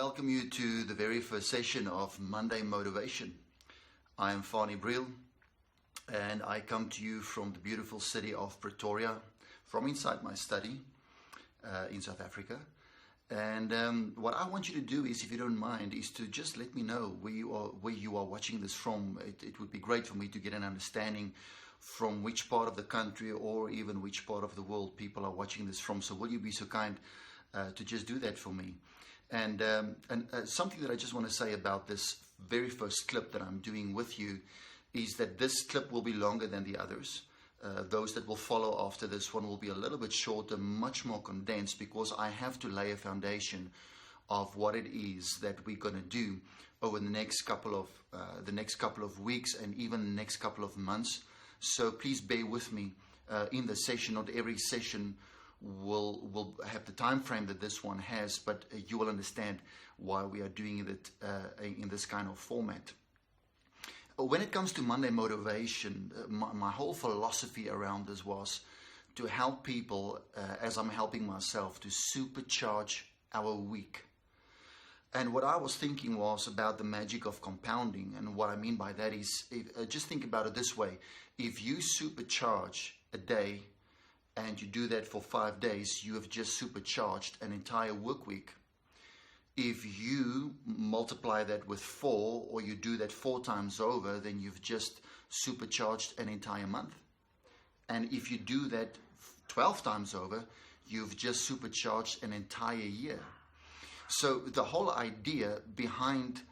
welcome you to the very first session of Monday Motivation. I am Fani Briel, and I come to you from the beautiful city of Pretoria, from inside my study in South Africa. And what I want you to do is, if you don't mind, is to just let me know where you are watching this from. It would be great for me to get an understanding from which part of the country or even which part of the world people are watching this from. So will you be so kind to just do that for me? And something that I just want to say about this very first clip that I'm doing with you is that this clip will be longer than the others. Those that will follow after this one will be a little bit shorter, much more condensed, because I have to lay a foundation of what it is that we're going to do over the next couple of weeks and even the next couple of months. So please bear with me in the session. Not every session will have the time frame that this one has, but you will understand why we are doing it in this kind of format. When it comes to Monday Motivation, my whole philosophy around this was to help people, as I'm helping myself, to supercharge our week. And what I was thinking was about the magic of compounding. And what I mean by that is, just think about it this way. If you supercharge a day and you do that for 5 days, you have just supercharged an entire work week. If you multiply that with 4, or you do that 4 times over, then you've just supercharged an entire month. And if you do that 12 times over, you've just supercharged an entire year. So the whole idea behind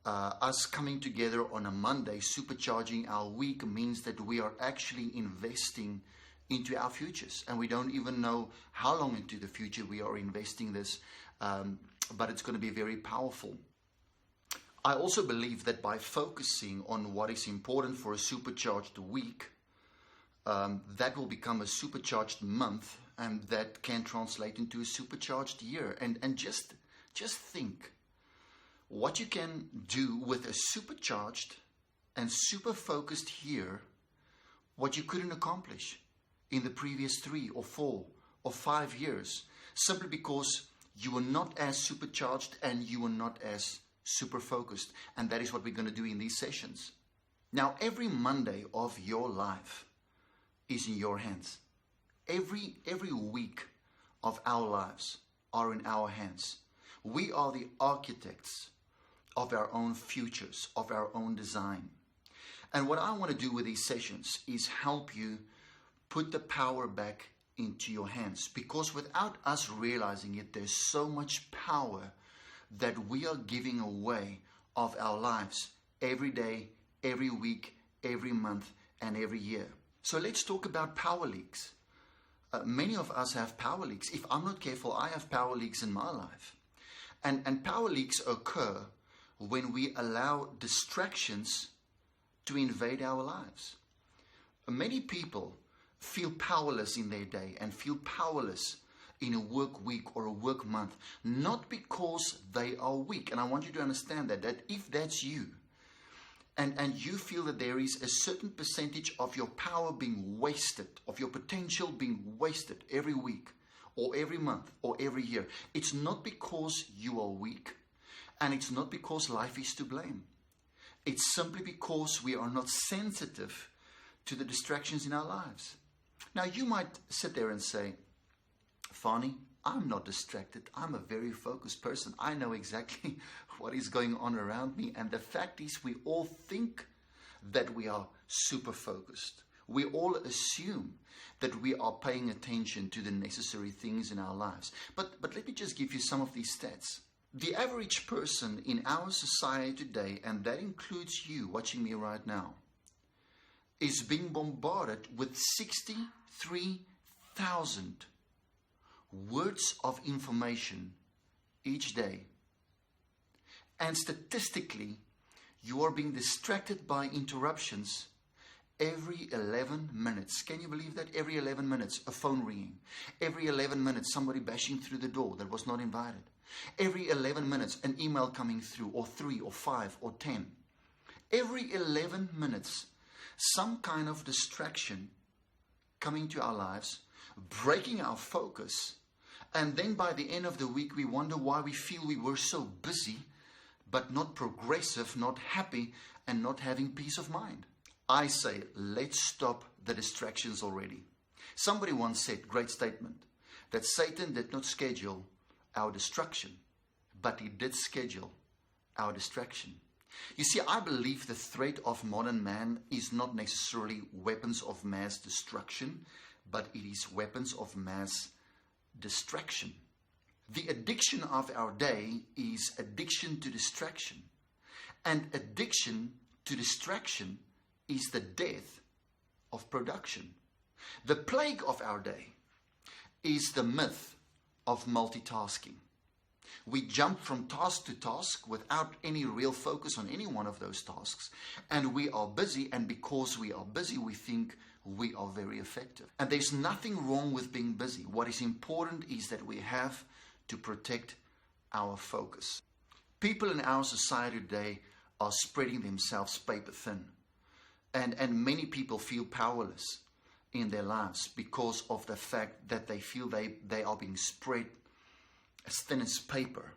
us coming together on a Monday, supercharging our week, means that we are actually investing into our futures, and we don't even know how long into the future we are investing this, but it's going to be very powerful. I also believe that by focusing on what is important for a supercharged week, that will become a supercharged month, and that can translate into a supercharged year. And just think what you can do with a supercharged and super focused year, what you couldn't accomplish in the previous 3 or 4 or 5 years, simply because you were not as supercharged and you were not as super focused. And that is what we're going to do in these sessions. Now, every Monday of your life is in your hands. Every week of our lives are in our hands. We are the architects of our own futures, of our own design. And what I want to do with these sessions is help you put the power back into your hands, because without us realizing it, there's so much power that we are giving away of our lives every day, every week, every month, and every year. So let's talk about power leaks. Many of us have power leaks. If I'm not careful, I have power leaks in my life. And power leaks occur when we allow distractions to invade our lives. Many people feel powerless in their day and feel powerless in a work week or a work month, not because they are weak. And I want you to understand that if that's you, and you feel that there is a certain percentage of your power being wasted, of your potential being wasted every week or every month or every year, it's not because you are weak, and it's not because life is to blame. It's simply because we are not sensitive to the distractions in our lives. Now, you might sit there and say, Fani, I'm not distracted. I'm a very focused person. I know exactly what is going on around me. And the fact is, we all think that we are super focused. We all assume that we are paying attention to the necessary things in our lives. But let me just give you some of these stats. The average person in our society today, and that includes you watching me right now, is being bombarded with 63,000 words of information each day. And statistically, you are being distracted by interruptions every 11 minutes. Can you believe that? Every 11 minutes, a phone ringing. Every 11 minutes, somebody bashing through the door that was not invited. Every 11 minutes, an email coming through, or 3 or 5 or 10. Every 11 minutes, some kind of distraction coming to our lives, breaking our focus, And then by the end of the week, we wonder why we feel we were so busy, but not progressive, not happy, and not having peace of mind. I say, let's stop the distractions already. Somebody once said, great statement, that Satan did not schedule our destruction, but he did schedule our distraction. You see, I believe the threat of modern man is not necessarily weapons of mass destruction, but it is weapons of mass distraction. The addiction of our day is addiction to distraction. And addiction to distraction is the death of production. The plague of our day is the myth of multitasking. We jump from task to task without any real focus on any one of those tasks. And we are busy, and because we are busy, we think we are very effective. And there's nothing wrong with being busy. What is important is that we have to protect our focus. People in our society today are spreading themselves paper thin. And many people feel powerless in their lives because of the fact that they feel they are being spread as thin as paper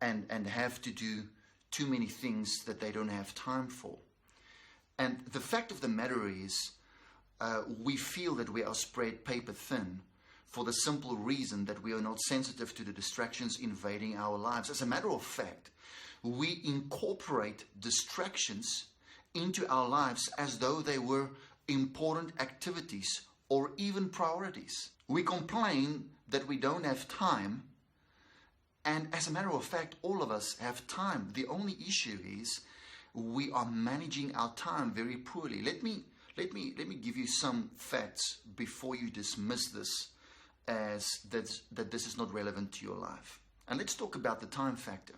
and have to do too many things that they don't have time for. And the fact of the matter is, we feel that we are spread paper thin for the simple reason that we are not sensitive to the distractions invading our lives. As a matter of fact, we incorporate distractions into our lives as though they were important activities or even priorities. We complain that we don't have time, and as a matter of fact, all of us have time. The only issue is we are managing our time very poorly. Let me give you some facts before you dismiss this as that this is not relevant to your life. And let's talk about the time factor.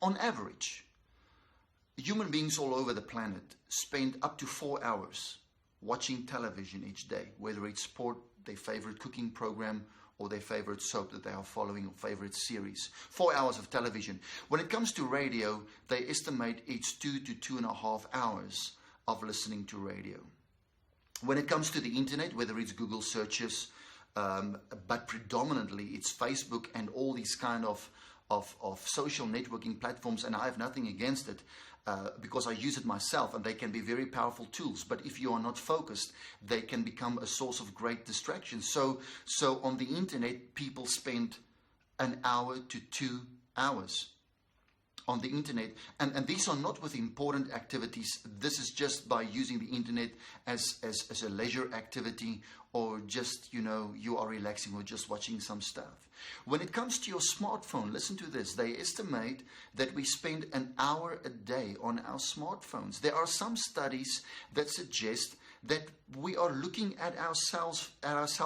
On average, human beings all over the planet spend up to 4 hours watching television each day, whether it's sport, their favorite cooking program, or their favorite soap that they are following, or favorite series. 4 hours of television. When it comes to radio, they estimate it's 2 to 2.5 hours of listening to radio. When it comes to the internet, whether it's Google searches, but predominantly it's Facebook and all these kind of social networking platforms, and I have nothing against it because I use it myself, and they can be very powerful tools. But if you are not focused, they can become a source of great distraction. So on the internet, people spend 1 hour to 2 hours on the internet, and these are not with important activities. This is just by using the internet as a leisure activity, or just, you are relaxing or just watching some stuff. When it comes to your smartphone, listen to this. They estimate that we spend 1 hour a day on our smartphones. There are some studies that suggest that we are looking at our cell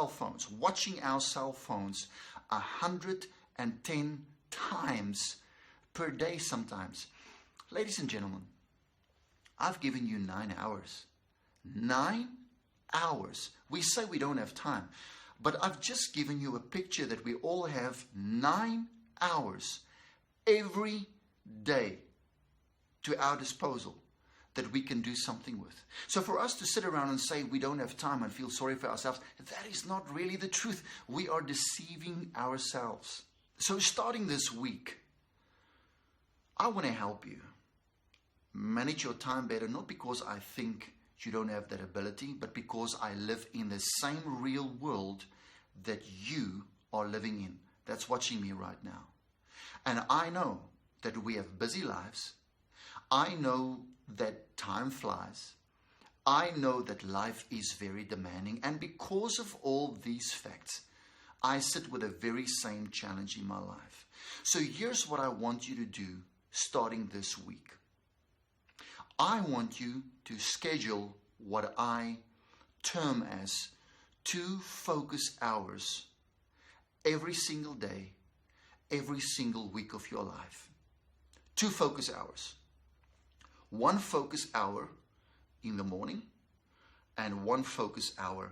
phones, watching our cell phones 110 times per day sometimes. Ladies and gentlemen, I've given you 9 hours. 9 hours. We say we don't have time, but I've just given you a picture that we all have 9 hours every day to our disposal that we can do something with. So for us to sit around and say we don't have time and feel sorry for ourselves, that is not really the truth. We are deceiving ourselves. So starting this week, I want to help you manage your time better, not because I think you don't have that ability, but because I live in the same real world that you are living in, that's watching me right now. And I know that we have busy lives. I know that time flies. I know that life is very demanding. And because of all these facts, I sit with the very same challenge in my life. So here's what I want you to do starting this week. I want you to schedule what I term as 2 focus hours every single day, every single week of your life. 2 focus hours. 1 focus hour in the morning and 1 focus hour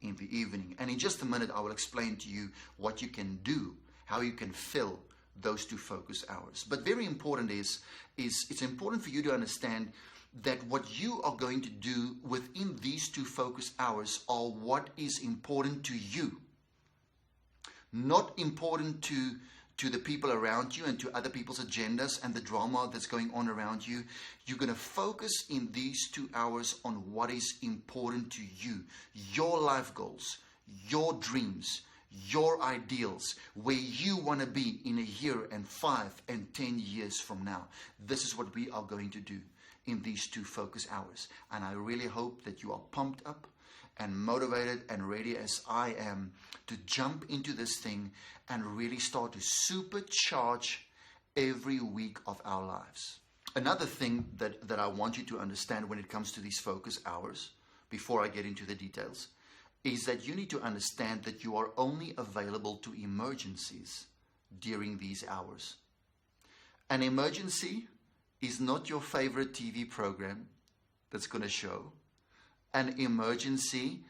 in the evening. And in just a minute, I will explain to you what you can do, how you can fill those 2 focus hours. But very important is it's important for you to understand that what you are going to do within these 2 focus hours are what is important to you. not important to the people around you and to other people's agendas and the drama that's going on around you. You're going to focus in these 2 hours on what is important to you, your life goals, your dreams, your ideals, where you want to be in a year and 5 and 10 years from now. This is what we are going to do in these 2 focus hours. And I really hope that you are pumped up and motivated and ready as I am to jump into this thing and really start to supercharge every week of our lives. Another thing that I want you to understand when it comes to these focus hours, before I get into the details, is that you need to understand that you are only available to emergencies during these hours. An emergency is not your favorite TV program that's going to show. An emergency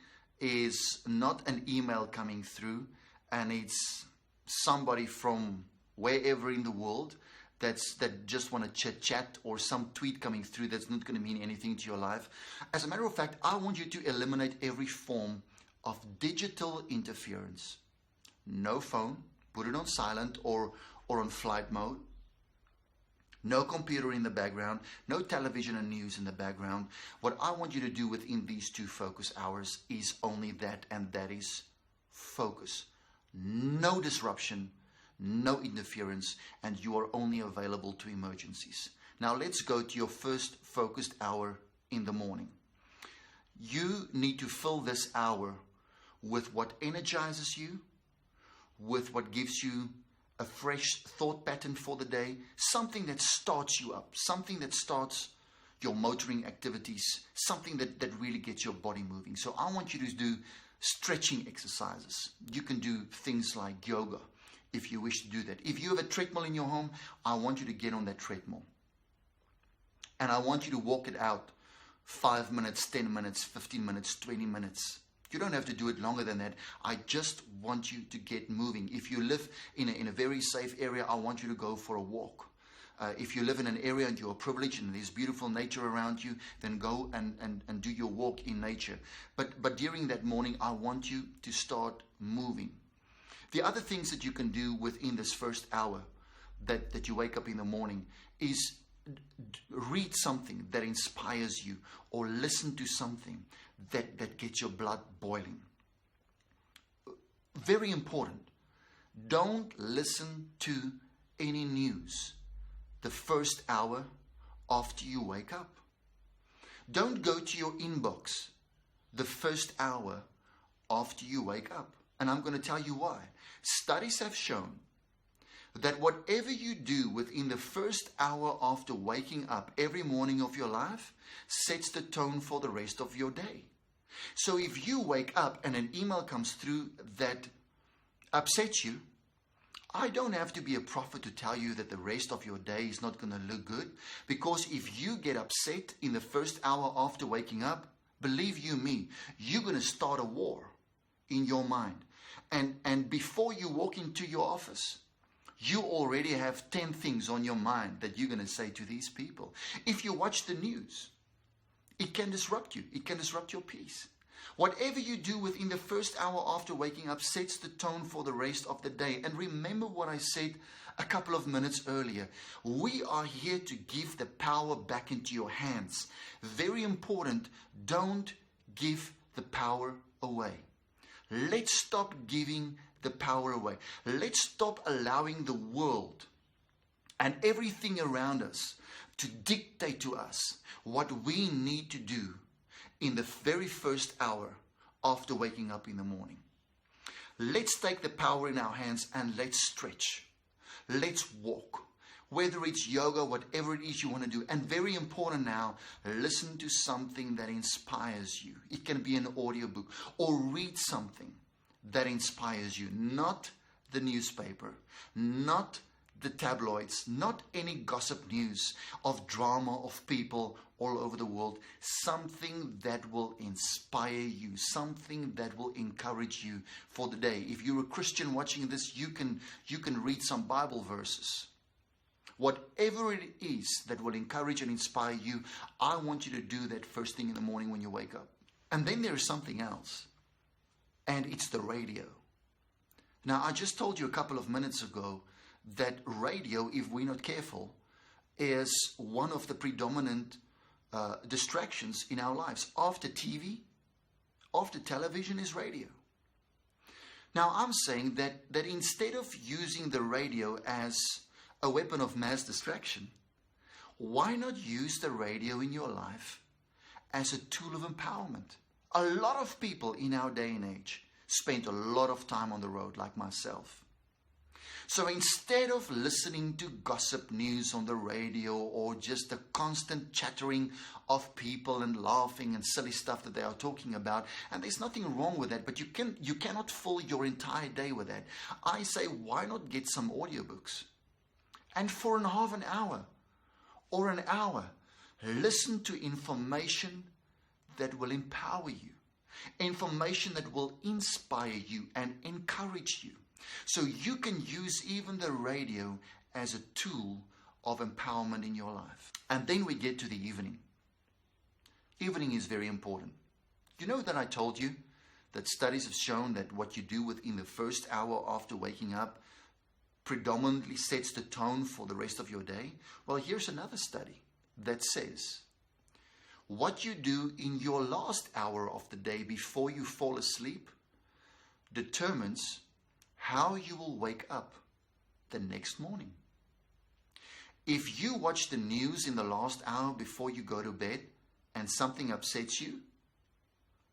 is not an email coming through and it's somebody from wherever in the world that just want to chit-chat, or some tweet coming through that's not going to mean anything to your life. As a matter of fact, I want you to eliminate every form of digital interference. No phone, put it on silent or on flight mode. No computer in the background, no television and news in the background. What I want you to do within these 2 focus hours is only that, and that is focus. No disruption, no interference, and you are only available to emergencies. Now let's go to your first focused hour in the morning. You need to fill this hour with what energizes you, with what gives you a fresh thought pattern for the day, something that starts you up, something that starts your motoring activities, something that really gets your body moving. So I want you to do stretching exercises. You can do things like yoga if you wish to do that. If you have a treadmill in your home, I want you to get on that treadmill. And I want you to walk it out 5 minutes, 10 minutes, 15 minutes, 20 minutes. You don't have to do it longer than that. I just want you to get moving. If you live in a very safe area, I want you to go for a walk. If you live in an area and you're privileged and there's beautiful nature around you, then go and do your walk in nature. But during that morning, I want you to start moving. The other things that you can do within this first hour that you wake up in the morning is read something that inspires you, or listen to something that gets your blood boiling. Very important. Don't listen to any news the first hour after you wake up. Don't go to your inbox the first hour after you wake up. And I'm going to tell you why. Studies have shown that whatever you do within the first hour after waking up every morning of your life sets the tone for the rest of your day. So if you wake up and an email comes through that upsets you, I don't have to be a prophet to tell you that the rest of your day is not going to look good. Because if you get upset in the first hour after waking up, believe you me, you're going to start a war in your mind. And before you walk into your office, you already have 10 things on your mind that you're going to say to these people. If you watch the news, it can disrupt you. It can disrupt your peace. Whatever you do within the first hour after waking up sets the tone for the rest of the day. And remember what I said a couple of minutes earlier. We are here to give the power back into your hands. Very important, don't give the power away. Let's stop giving the power away. Let's stop allowing the world and everything around us to dictate to us what we need to do in the very first hour after waking up in the morning. Let's take the power in our hands and let's stretch. Let's walk. Whether it's yoga, whatever it is you want to do. And very important now, listen to something that inspires you. It can be an audiobook, or read something that inspires you. Not the newspaper, not the tabloids, not any gossip news of drama of people all over the world. Something that will inspire you, something that will encourage you for the day. If you're a Christian watching this, you can read some Bible verses. Whatever it is that will encourage and inspire you, I want you to do that first thing in the morning when you wake up. And then there is something else, and it's the radio. Now, I just told you a couple of minutes ago that radio, if we're not careful, is one of the predominant distractions in our lives. After TV, after television is radio. Now, I'm saying that instead of using the radio as a weapon of mass distraction, why not use the radio in your life as a tool of empowerment? A lot of people in our day and age spend a lot of time on the road, like myself. So instead of listening to gossip news on the radio or just the constant chattering of people and laughing and silly stuff that they are talking about, and there's nothing wrong with that, but you cannot fill your entire day with that. I say, why not get some audiobooks? And for half an hour or an hour, listen to information that will empower you, information that will inspire you and encourage you. So you can use even the radio as a tool of empowerment in your life. And then we get to the evening. Evening is very important. You know that I told you that studies have shown that what you do within the first hour after waking up predominantly sets the tone for the rest of your day? Well, here's another study that says what you do in your last hour of the day before you fall asleep determines how you will wake up the next morning. If you watch the news in the last hour before you go to bed and something upsets you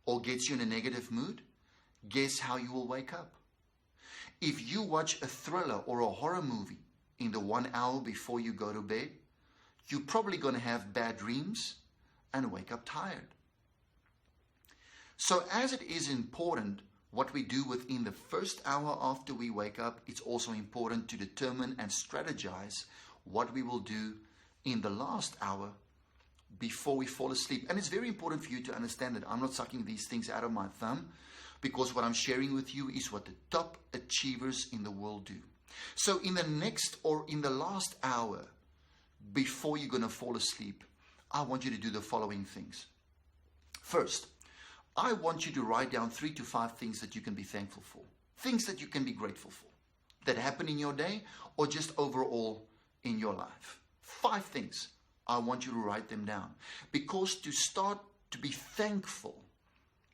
or gets you in a negative mood, guess how you will wake up? If you watch a thriller or a horror movie in the 1 hour before you go to bed, you're probably going to have bad dreams and wake up tired. So as it is important what we do within the first hour after we wake up, it's also important to determine and strategize what we will do in the last hour before we fall asleep. And it's very important for you to understand that I'm not sucking these things out of my thumb, because what I'm sharing with you is what the top achievers in the world do. So in the next or in the last hour before you're going to fall asleep, I want you to do the following things. First, I want you to write down 3 to 5 things that you can be thankful for. Things that you can be grateful for that happen in your day or just overall in your life. 5 things. I want you to write them down. Because to start to be thankful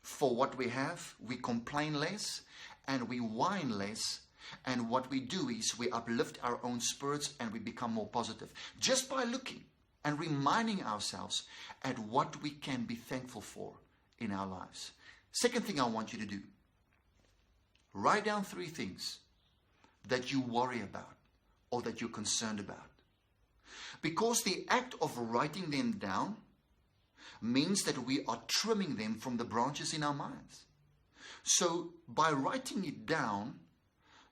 for what we have, we complain less and we whine less. And what we do is we uplift our own spirits and we become more positive. Just by looking and reminding ourselves at what we can be thankful for in our lives. Second thing I want you to do, write down 3 things that you worry about or that you're concerned about. Because the act of writing them down means that we are trimming them from the branches in our minds. So by writing it down,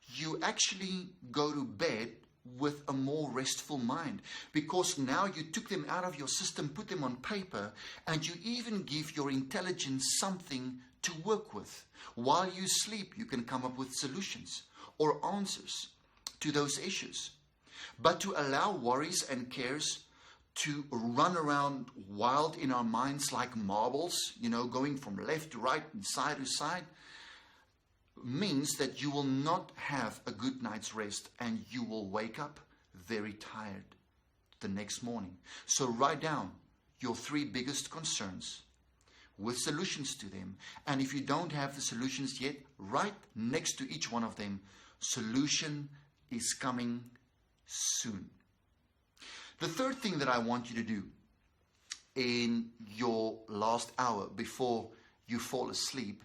you actually go to bed with a more restful mind, because now you took them out of your system, put them on paper, and you even give your intelligence something to work with. While you sleep, you can come up with solutions or answers to those issues. But to allow worries and cares to run around wild in our minds like marbles, going from left to right and side to side, means that you will not have a good night's rest and you will wake up very tired the next morning. So write down your 3 biggest concerns with solutions to them. And if you don't have the solutions yet, write next to each one of them, solution is coming soon. The third thing that I want you to do in your last hour before you fall asleep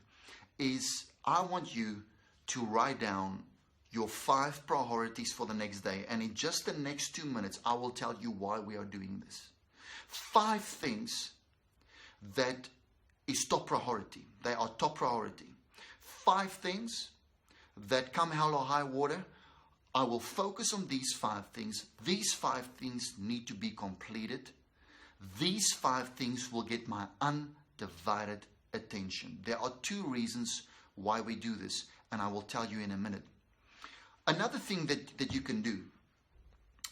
is I want you to write down your 5 priorities for the next day. And in just the next 2 minutes, I will tell you why we are doing this. 5 things that is top priority. They are top priority. 5 things that come hell or high water, I will focus on these 5 things. These 5 things need to be completed. These 5 things will get my undivided attention. There are 2 reasons why we do this, and I will tell you in a minute. Another thing that you can do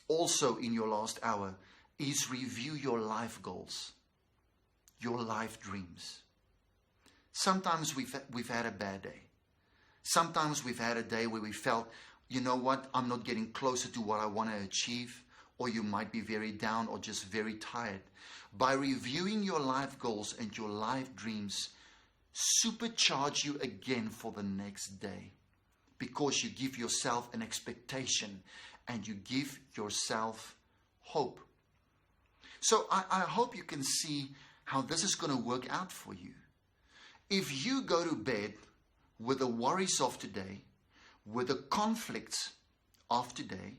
also in your last hour is review your life goals, your life dreams. Sometimes we've had a bad day. Sometimes we've had a day where we felt, you know what, I'm not getting closer to what I want to achieve, or you might be very down or just very tired. By reviewing your life goals and your life dreams, supercharge you again for the next day, because you give yourself an expectation and you give yourself hope. So I hope you can see how this is going to work out for you. If you go to bed with the worries of today, with the conflicts of today,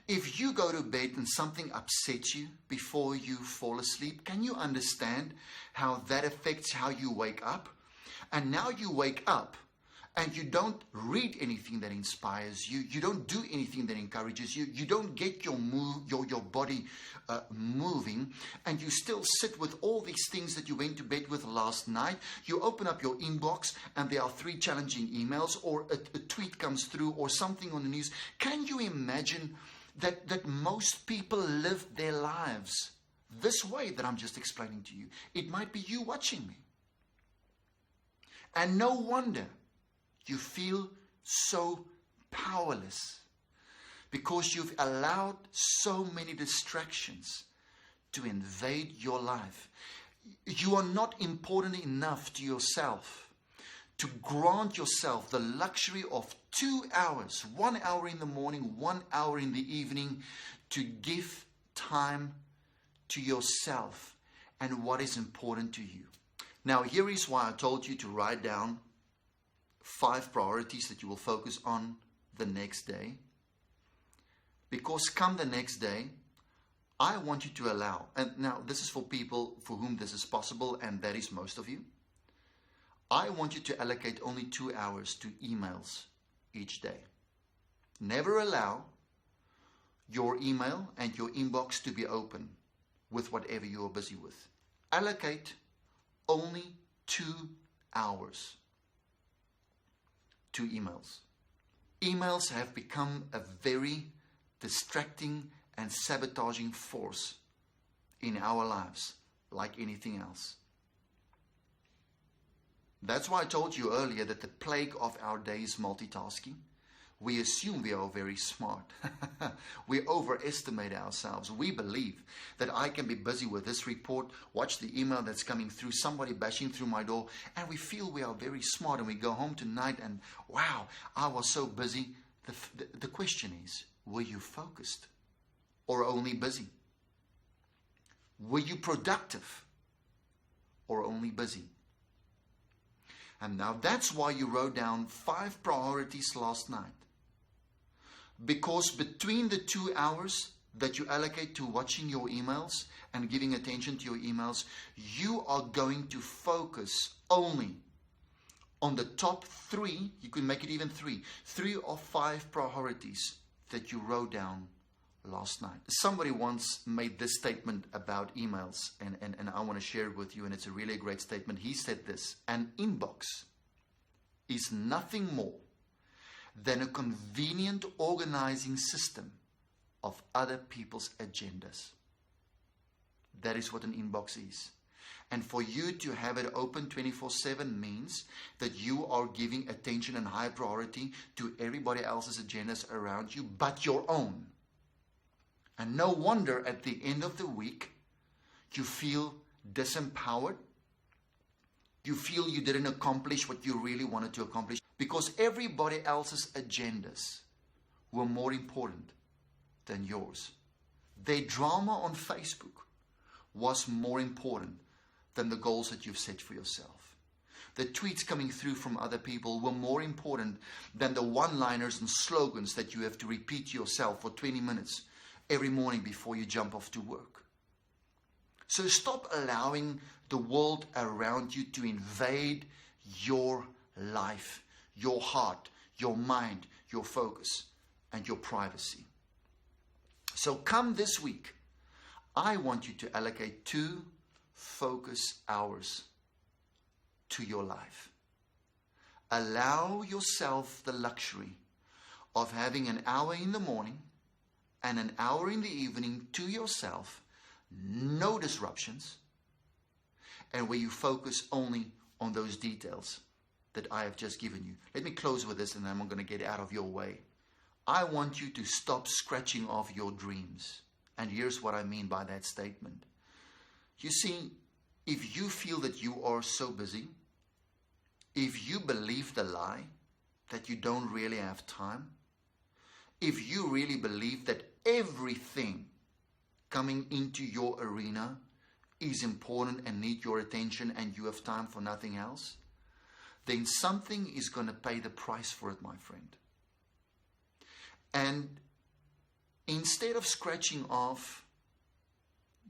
if you go to bed and something upsets you before you fall asleep, can you understand how that affects how you wake up? And now you wake up and you don't read anything that inspires you. You don't do anything that encourages you. You don't get your body moving, and you still sit with all these things that you went to bed with last night. You open up your inbox and there are 3 challenging emails, or a tweet comes through, or something on the news. Can you imagine that most people live their lives this way that I'm just explaining to you? It might be you watching me. And no wonder you feel so powerless, because you've allowed so many distractions to invade your life. You are not important enough to yourself to grant yourself the luxury of 2 hours, 1 hour in the morning, 1 hour in the evening, to give time to yourself and what is important to you. Now, here is why I told you to write down 5 priorities that you will focus on the next day. Because come the next day, I want you to allow, and now this is for people for whom this is possible, and that is most of you. I want you to allocate only 2 hours to emails each day. Never allow your email and your inbox to be open with whatever you are busy with. Allocate only 2 hours to emails. Emails have become a very distracting and sabotaging force in our lives, like anything else. That's why I told you earlier that the plague of our day is multitasking. We assume we are very smart. We overestimate ourselves. We believe that I can be busy with this report, watch the email that's coming through, somebody bashing through my door, and we feel we are very smart, and we go home tonight and, wow, I was so busy. The question is, were you focused or only busy? Were you productive or only busy? And now that's why you wrote down 5 priorities last night. Because between the 2 hours that you allocate to watching your emails and giving attention to your emails, you are going to focus only on the top 3, you can make it even 3 or 5 priorities that you wrote down last night. Somebody once made this statement about emails, and I want to share it with you, and it's a really great statement. He said this: an inbox is nothing more than a convenient organizing system of other people's agendas. That is what an inbox is. And for you to have it open 24/7 means that you are giving attention and high priority to everybody else's agendas around you but your own. And no wonder at the end of the week you feel disempowered. You feel you didn't accomplish what you really wanted to accomplish because everybody else's agendas were more important than yours. Their drama on Facebook was more important than the goals that you've set for yourself. The tweets coming through from other people were more important than the one-liners and slogans that you have to repeat to yourself for 20 minutes every morning before you jump off to work. So stop allowing the world around you to invade your life, your heart, your mind, your focus, and your privacy. So come this week, I want you to allocate 2 focus hours to your life. Allow yourself the luxury of having an hour in the morning and an hour in the evening to yourself, no disruptions, and where you focus only on those details that I have just given you. Let me close with this and then I'm going to get out of your way. I want you to stop scratching off your dreams. And here's what I mean by that statement. You see, if you feel that you are so busy, if you believe the lie that you don't really have time, if you really believe that everything coming into your arena is important and need your attention and you have time for nothing else, then something is going to pay the price for it, my friend. And instead of scratching off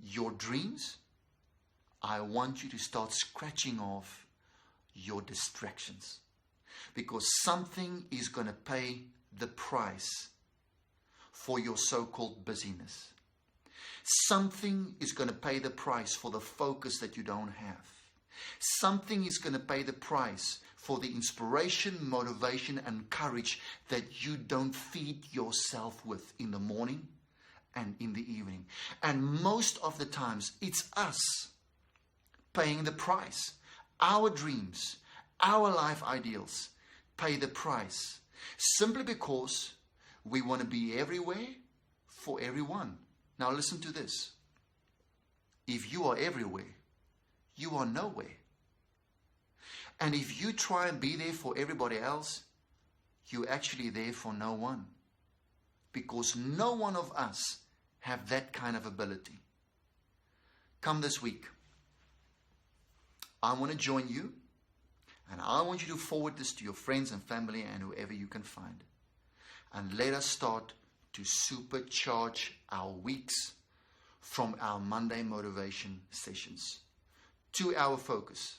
your dreams, I want you to start scratching off your distractions. Because something is going to pay the price for your so-called busyness. Something is going to pay the price for the focus that you don't have. Something is going to pay the price for the inspiration, motivation, and courage that you don't feed yourself with in the morning and in the evening. And most of the times, it's us paying the price. Our dreams, our life ideals pay the price simply because we want to be everywhere for everyone. Now listen to this. If you are everywhere, you are nowhere. And if you try and be there for everybody else, you're actually there for no one. Because no one of us have that kind of ability. Come this week, I want to join you, and I want you to forward this to your friends and family and whoever you can find. And let us start to supercharge our weeks from our Monday motivation sessions. 2 hour focus.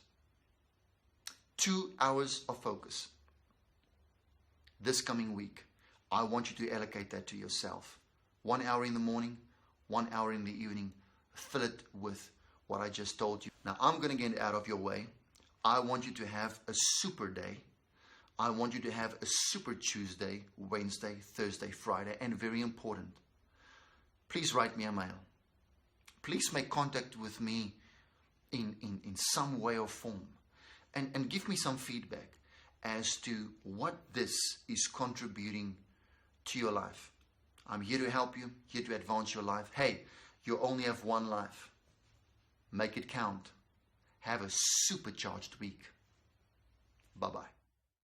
2 hours of focus. This coming week, I want you to allocate that to yourself. 1 hour in the morning, 1 hour in the evening. Fill it with what I just told you. Now, I'm going to get out of your way. I want you to have a super day. I want you to have a super Tuesday, Wednesday, Thursday, Friday, and very important, please write me a mail. Please make contact with me in some way or form, and give me some feedback as to what this is contributing to your life. I'm here to help you, here to advance your life. Hey, you only have one life. Make it count. Have a supercharged week. Bye-bye.